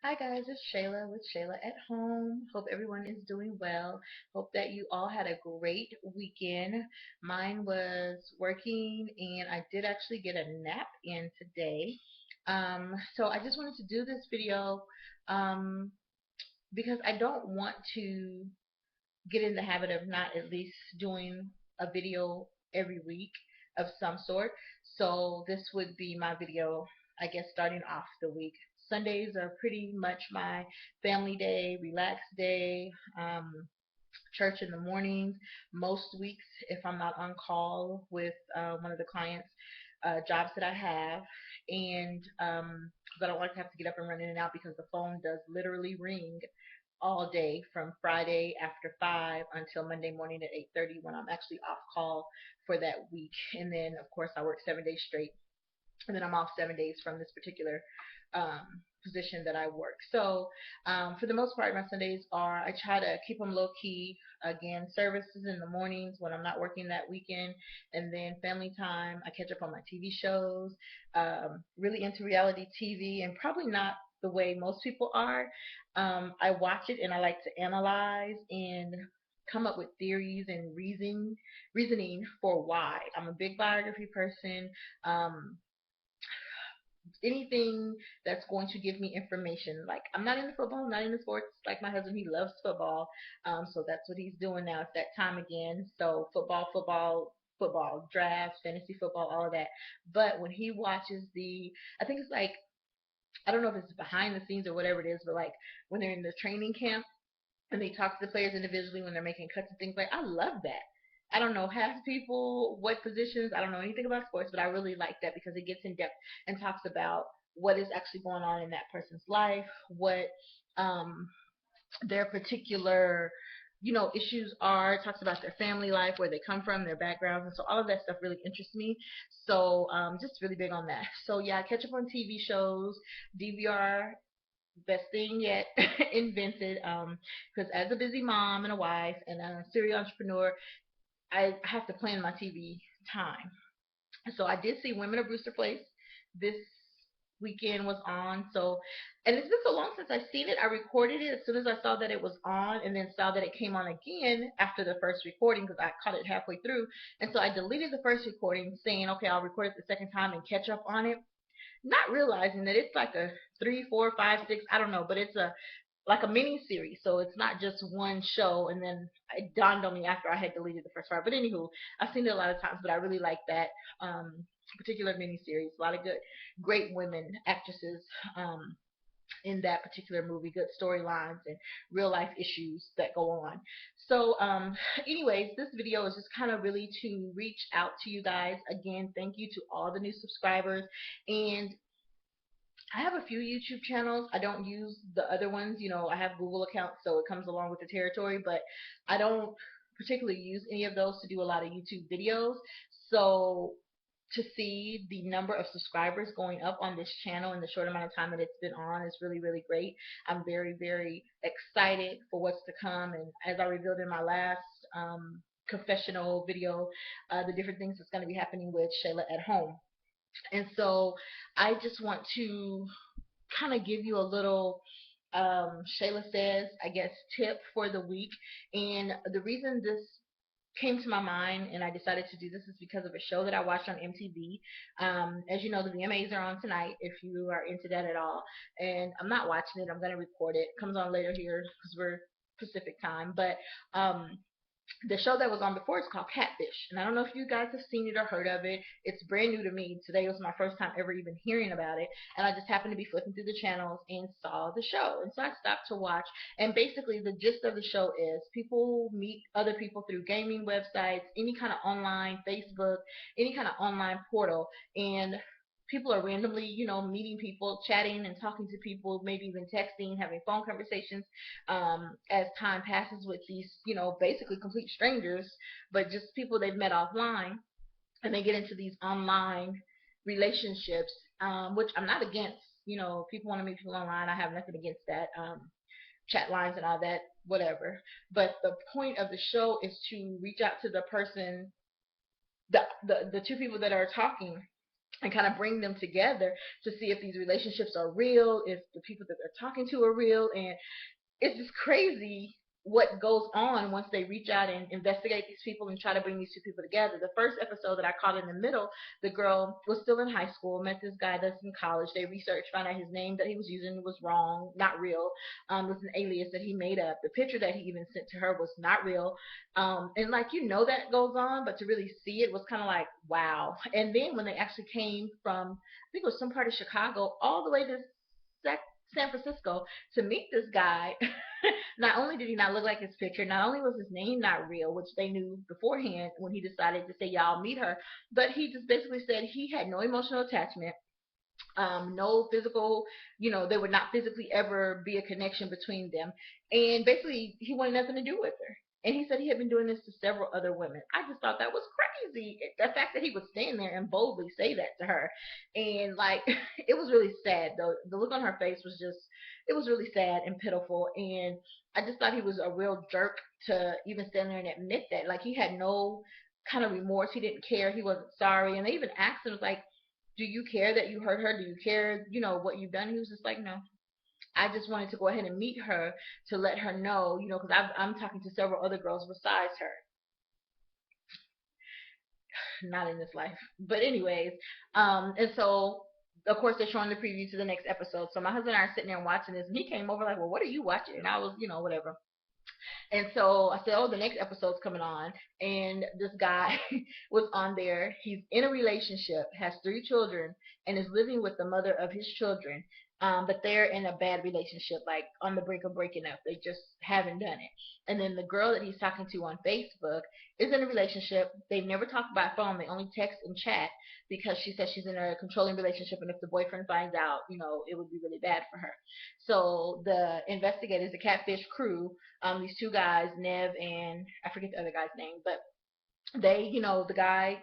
Hi guys, it's Shayla with Shayla at Home. Hope everyone is doing well. Hope that you all had a great weekend. Mine was working and I did actually get a nap in today. So I just wanted to do this video um, because I don't want to get in the habit of not at least doing a video every week of some sort. So this would be my video, I guess, starting off the week. Sundays are pretty much my family day, relaxed day, church in the mornings. Most weeks, if I'm not on call with one of the clients' jobs that I have, and 'cause I don't like to have to get up and run in and out because the phone does literally ring all day from Friday after 5 until Monday morning at 8:30 when I'm actually off call for that week. And then, of course, I work 7 days straight, and then I'm off 7 days from this particular position that I work. So, for the most part, my Sundays are I try to keep them low key. Again, services in the mornings when I'm not working that weekend, and then family time. I catch up on my TV shows. Really into reality TV, and probably not the way most people are. I watch it and I like to analyze and come up with theories and reasoning for why. I'm a big biography person. Um, Anything that's going to give me information. Like I'm not into football, not into sports. Like my husband, he loves football, so that's what he's doing now. It's that time again. So football, drafts, fantasy football, all of that. But when he watches I think it's like I don't know if it's behind the scenes or whatever it is, but like when they're in the training camp and they talk to the players individually when they're making cuts and things like I love that. I don't know half the people what positions. I don't know anything about sports, but I really like that because it gets in depth and talks about what is actually going on in that person's life, what um, their particular issues are. It talks about their family life, where they come from, their backgrounds, and so all of that stuff really interests me. So just really big on that. So yeah, I catch up on TV shows, DVR, best thing yet invented. Because as a busy mom and a wife and a serial entrepreneur, I have to plan my TV time. So I did see Women of Brewster Place this weekend was on. So, and it's been so long since I've seen it. I recorded it as soon as I saw that it was on, and then saw that it came on again after the first recording because I caught it halfway through. And so I deleted the first recording, saying, okay, I'll record it the second time and catch up on it, not realizing that it's like a three, four, five, six, I don't know, but it's a like a mini series, so it's not just one show. And then it dawned on me after I had deleted the first part. But anywho, I've seen it a lot of times, but I really like that um, particular mini series. A lot of great women actresses in that particular movie, good storylines and real life issues that go on. So, anyways, this video is just kind of really to reach out to you guys. Again, thank you to all the new subscribers. And I have a few YouTube channels. I don't use the other ones. I have Google accounts, so it comes along with the territory, but I don't particularly use any of those to do a lot of YouTube videos. So to see the number of subscribers going up on this channel in the short amount of time that it's been on is really, really great. I'm very, very excited for what's to come. And as I revealed in my last confessional video, the different things that's going to be happening with Shayla at home. And so I just want to kind of give you a little Shayla says, I guess, tip for the week. And the reason this came to my mind and I decided to do this is because of a show that I watched on MTV. As you know, the VMAs are on tonight if you are into that at all. And I'm not watching it, I'm going to record it. It comes on later here because we're Pacific time. But the show that was on before is called Catfish, and I don't know if you guys have seen it or heard of it. It's brand new to me. Today was my first time ever even hearing about it, and I just happened to be flipping through the channels and saw the show, and so I stopped to watch. And basically, the gist of the show is people meet other people through gaming websites, any kind of online Facebook, any kind of online portal, and people are randomly, meeting people, chatting and talking to people, maybe even texting, having phone conversations as time passes with these, basically complete strangers, but just people they've met offline, and they get into these online relationships, which I'm not against. People want to meet people online. I have nothing against that. Chat lines and all that, whatever. But the point of the show is to reach out to the person, the two people that are talking, and kind of bring them together to see if these relationships are real, if the people that they're talking to are real. And it's just crazy what goes on once they reach out and investigate these people and try to bring these two people together. The first episode that I caught in the middle, the girl was still in high school, met this guy that's in college. They researched, found out his name that he was using was wrong, not real. It was an alias that he made up. The picture that he even sent to her was not real. And like, that goes on, but to really see it was kind of like, wow. And then when they actually came from, I think it was some part of Chicago, all the way to San Francisco to meet this guy. Not only did he not look like his picture, not only was his name not real, which they knew beforehand when he decided to say, "Y'all meet her," but he just basically said he had no emotional attachment, no physical, there would not physically ever be a connection between them. And basically, he wanted nothing to do with her. And he said he had been doing this to several other women. I just thought that was crazy. The fact that he would stand there and boldly say that to her. And like, it was really sad. The look on her face was just, it was really sad and pitiful. And I just thought he was a real jerk to even stand there and admit that. Like, he had no kind of remorse. He didn't care. He wasn't sorry. And they even asked him, like, do you care that you hurt her? Do you care, what you've done? He was just like, no. I just wanted to go ahead and meet her to let her know, because I'm talking to several other girls besides her. Not in this life. But anyways, and so of course they're showing the preview to the next episode. So my husband and I are sitting there watching this, and he came over like, well, what are you watching? And I was, whatever. And so I said, oh, the next episode's coming on. And this guy was on there. He's in a relationship, has 3 children, and is living with the mother of his children. But they're in a bad relationship, like on the brink of breaking up. They just haven't done it. And then the girl that he's talking to on Facebook is in a relationship. They've never talked by phone. They only text and chat because she says she's in a controlling relationship. And if the boyfriend finds out, it would be really bad for her. So the investigators, the catfish crew, these 2 guys, Nev and I forget the other guy's name, but they, the guy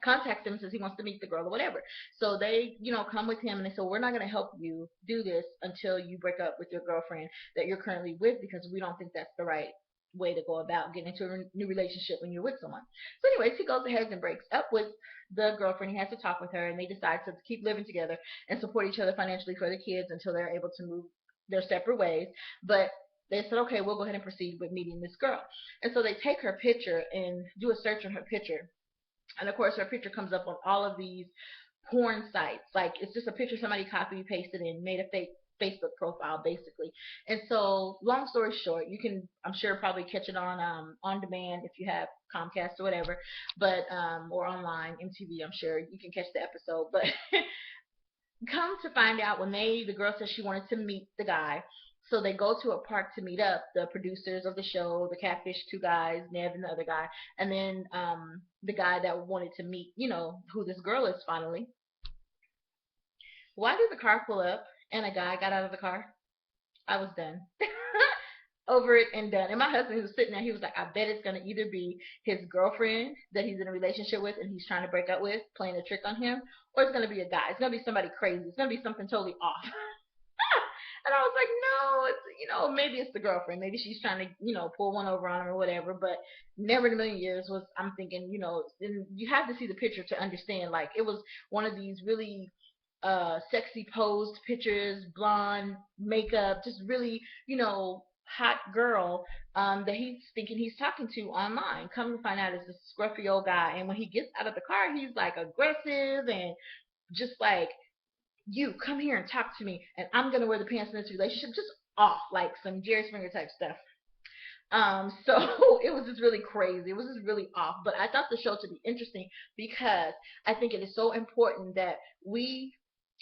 contacts him and says he wants to meet the girl or whatever. So they, come with him and they say, we're not going to help you do this until you break up with your girlfriend that you're currently with because we don't think that's the right way to go about getting into a new relationship when you're with someone. So anyways, he goes ahead and breaks up with the girlfriend. He has to talk with her and they decide to keep living together and support each other financially for the kids until they're able to move their separate ways. But they said, okay, we'll go ahead and proceed with meeting this girl. And so they take her picture and do a search on her picture. And of course, her picture comes up on all of these porn sites. Like, it's just a picture somebody copied, pasted, and made a fake Facebook profile, basically. And so, long story short, you can, I'm sure, probably catch it on demand if you have Comcast or whatever, but or online, MTV. I'm sure you can catch the episode. But come to find out, when the girl said she wanted to meet the guy, so they go to a park to meet up, the producers of the show, the catfish 2 guys, Nev and the other guy, and then the guy that wanted to meet, who this girl is finally. Why did the car pull up and a guy got out of the car? I was done. Over it and done. And my husband was sitting there, he was like, I bet it's gonna either be his girlfriend that he's in a relationship with and he's trying to break up with, playing a trick on him, or it's gonna be a guy. It's gonna be somebody crazy. It's gonna be something totally off. And I was like, no, it's, maybe it's the girlfriend. Maybe she's trying to, pull one over on him or whatever. But never in a million years was I'm thinking, and you have to see the picture to understand. Like, it was one of these really sexy posed pictures, blonde makeup, just really, hot girl that he's thinking he's talking to online. Come to find out it's this scruffy old guy. And when he gets out of the car, he's like aggressive and just like, you come here and talk to me and I'm gonna wear the pants in this relationship, just off, like some Jerry Springer type stuff. So it was just really crazy. It was just really off. But I thought the show to be interesting because I think it is so important that we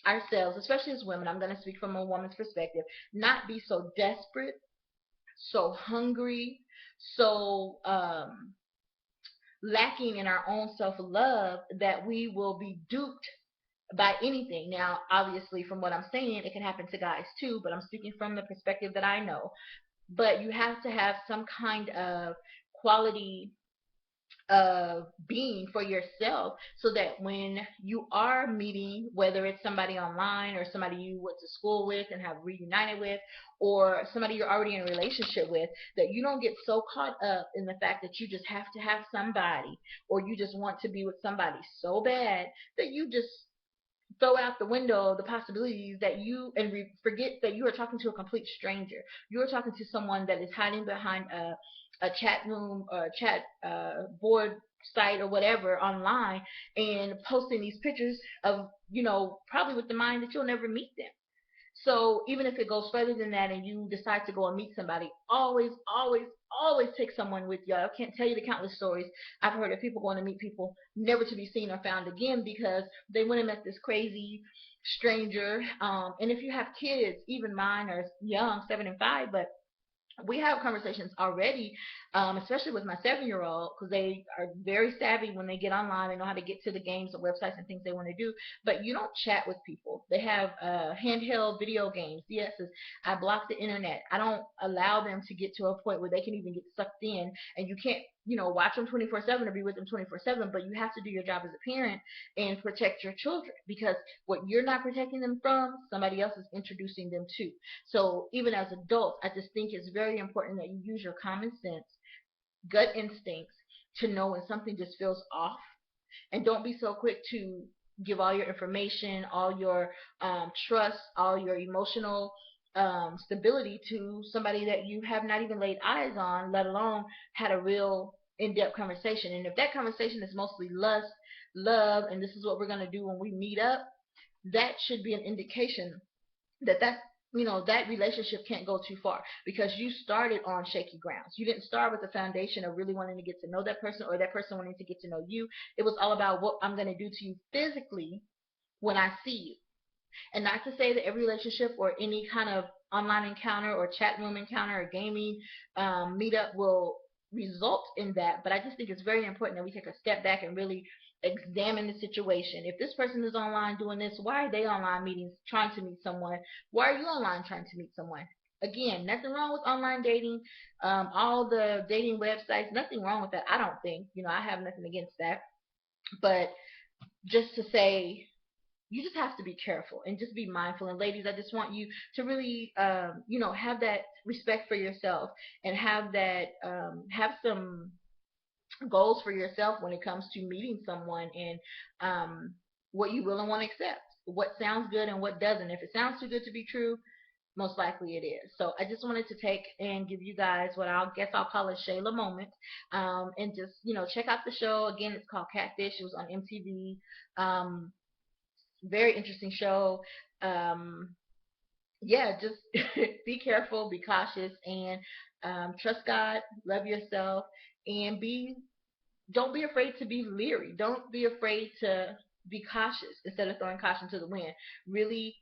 ourselves, especially as women, I'm gonna speak from a woman's perspective, not be so desperate, so hungry, so lacking in our own self love that we will be duped by anything. Now, obviously, from what I'm saying, it can happen to guys too, but I'm speaking from the perspective that I know. But you have to have some kind of quality of being for yourself so that when you are meeting, whether it's somebody online or somebody you went to school with and have reunited with, or somebody you're already in a relationship with, that you don't get so caught up in the fact that you just have to have somebody or you just want to be with somebody so bad that you just throw out the window the possibilities that you and forget that you are talking to a complete stranger. You are talking to someone that is hiding behind a chat room or a chat board site or whatever online and posting these pictures of, probably with the mind that you'll never meet them. So even if it goes further than that and you decide to go and meet somebody, always, always, always take someone with you. I can't tell you the countless stories I've heard of people going to meet people never to be seen or found again because they went and met this crazy stranger. And if you have kids, even mine are young, 7 and 5, but we have conversations already, especially with my 7-year-old, because they are very savvy when they get online. They know how to get to the games and websites and things they want to do. But you don't chat with people. They have handheld video games, DSs. I block the internet. I don't allow them to get to a point where they can even get sucked in, and you can't, watch them 24/7 or be with them 24/7. But you have to do your job as a parent and protect your children because what you're not protecting them from, somebody else is introducing them to. So even as adults, I just think it's very important that you use your common sense, gut instincts to know when something just feels off, and don't be so quick to give all your information, all your trust, all your emotional stability to somebody that you have not even laid eyes on, let alone had a real in-depth conversation. And if that conversation is mostly lust, love, and this is what we're going to do when we meet up, that should be an indication that that relationship can't go too far because you started on shaky grounds. You didn't start with the foundation of really wanting to get to know that person or that person wanting to get to know you. It was all about what I'm going to do to you physically when I see you. And not to say that every relationship or any kind of online encounter or chat room encounter or gaming meetup will result in that, but I just think it's very important that we take a step back and really examine the situation. If this person is online doing this, why are they online meeting, trying to meet someone? Why are you online trying to meet someone? Again, nothing wrong with online dating, all the dating websites, nothing wrong with that. I don't think, I have nothing against that. But just to say, you just have to be careful and just be mindful. And ladies, I just want you to really, have that respect for yourself and have some goals for yourself when it comes to meeting someone and what you will and won't accept, what sounds good and what doesn't. If it sounds too good to be true, most likely it is. So I just wanted to take and give you guys what I'll call a Shayla moment, and just check out the show. Again, it's called Catfish. It was on MTV. Very interesting show. Um, yeah, just be careful, be cautious, and trust God, love yourself, and don't be afraid to be leery. Don't be afraid to be cautious instead of throwing caution to the wind. Really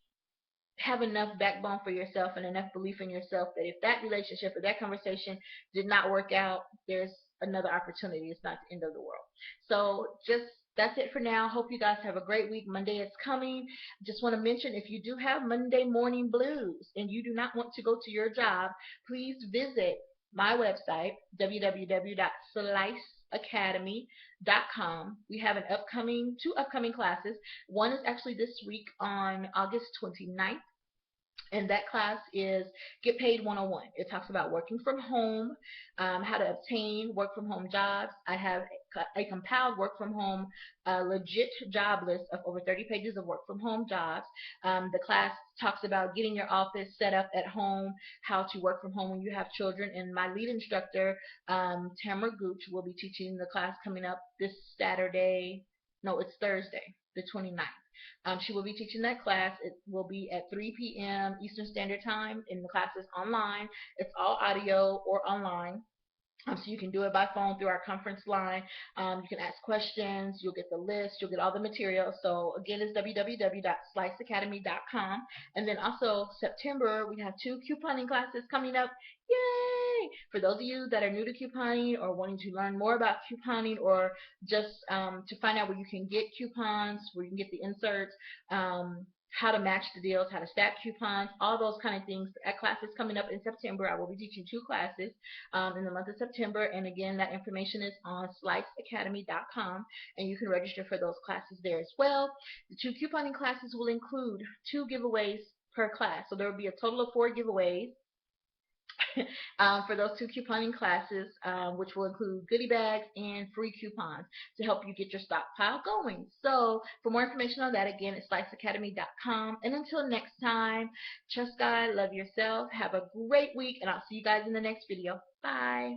have enough backbone for yourself and enough belief in yourself that if that relationship or that conversation did not work out, there's another opportunity. It's not the end of the world. So just that's it for now. Hope you guys have a great week. Monday is coming. Just want to mention if you do have Monday morning blues and you do not want to go to your job, please visit my website, www.sliceacademy.com. We have two upcoming classes. One is actually this week on August 29th, and that class is Get Paid 101. It talks about working from home, how to obtain work from home jobs. I have a compiled work from home legit job list of over 30 pages of work from home jobs. The class talks about getting your office set up at home, how to work from home when you have children, and my lead instructor, Tamara Gooch, will be teaching the class coming up this Saturday. No, it's Thursday, the 29th. She will be teaching that class. It will be at 3 p.m. Eastern Standard Time, and the class is online. It's all audio or online. So you can do it by phone through our conference line. You can ask questions. You'll get the list. You'll get all the material. So again, it's www.sliceacademy.com. And then also September, we have 2 couponing classes coming up. Yay! For those of you that are new to couponing or wanting to learn more about couponing or just to find out where you can get coupons, where you can get the inserts, how to match the deals, how to stack coupons, all those kind of things. That class is coming up in September. I will be teaching 2 classes in the month of September. And again, that information is on sliceacademy.com, and you can register for those classes there as well. The 2 couponing classes will include 2 giveaways per class. So there will be a total of 4 giveaways. for those 2 couponing classes, which will include goodie bags and free coupons to help you get your stockpile going. So for more information on that, again, it's sliceacademy.com. And until next time, trust God, love yourself, have a great week, and I'll see you guys in the next video. Bye.